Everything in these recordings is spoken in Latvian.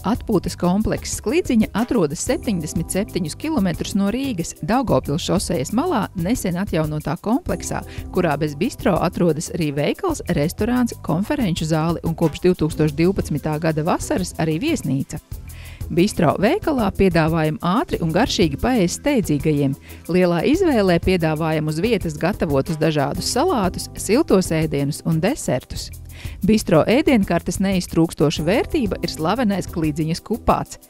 Atpūtas komplekss Klidziņa atrodas 77 km no Rīgas Daugavpils šosejas malā nesen atjaunotā kompleksā, kurā bez bistro atrodas arī veikals, restorāns, konferenču zāli un kopš 2012. gada vasaras arī viesnīca. Bistro veikalā piedāvājam ātri un garšīgi paēst steidzīgajiem. Lielā izvēlē piedāvājam uz vietas gatavotus dažādus salātus, siltos ēdienus un desertus. Bistro ēdienkartes neiztrūkstoša vērtība ir slavenais Klidziņas kupāts.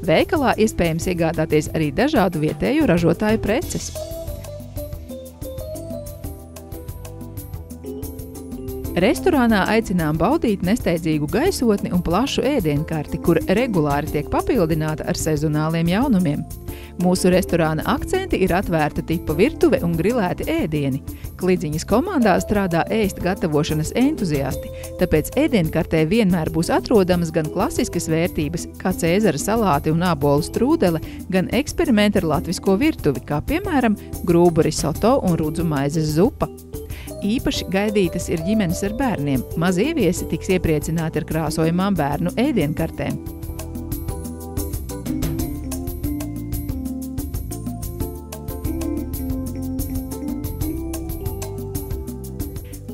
Veikalā iespējams iegādāties arī dažādu vietēju ražotāju preces. Restorānā aicinām baudīt nesteidzīgu gaisotni un plašu ēdienkarti, kur regulāri tiek papildināta ar sezonāliem jaunumiem. Mūsu restorāna akcenti ir atvērta tipa virtuve un grilēti ēdieni. Klidziņas komandā strādā ēst gatavošanas entuziasti, tāpēc ēdienkartē vienmēr būs atrodamas gan klasiskas vērtības, kā cēzara salāti un ābolu strūdele, gan eksperimenti ar latvisko virtuvi, kā piemēram grūbu risoto un rudzu maizes zupa. Īpaši gaidītas ir ģimenes ar bērniem. Mazie viesi tiks iepriecināti ar krāsojumām bērnu ēdienkartēm.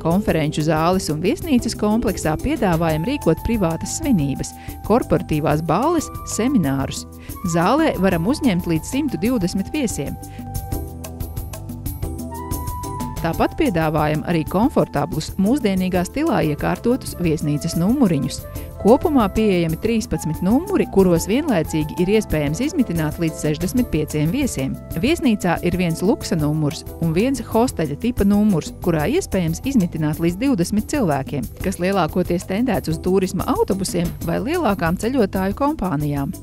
Konferenču zāles un viesnīcas kompleksā piedāvājam rīkot privātas svinības, korporatīvās balles, seminārus. Zālē varam uzņemt līdz 120 viesiem. Tāpat piedāvājam arī komfortablus, mūsdienīgā stilā iekārtotus viesnīcas numuriņus. Kopumā pieejami 13 numuri, kuros vienlaicīgi ir iespējams izmitināt līdz 65 viesiem. Viesnīcā ir viens luksa numurs un viens hosteļa tipa numurs, kurā iespējams izmitināt līdz 20 cilvēkiem, kas lielākoties tendēts uz turisma autobusiem vai lielākām ceļotāju kompānijām.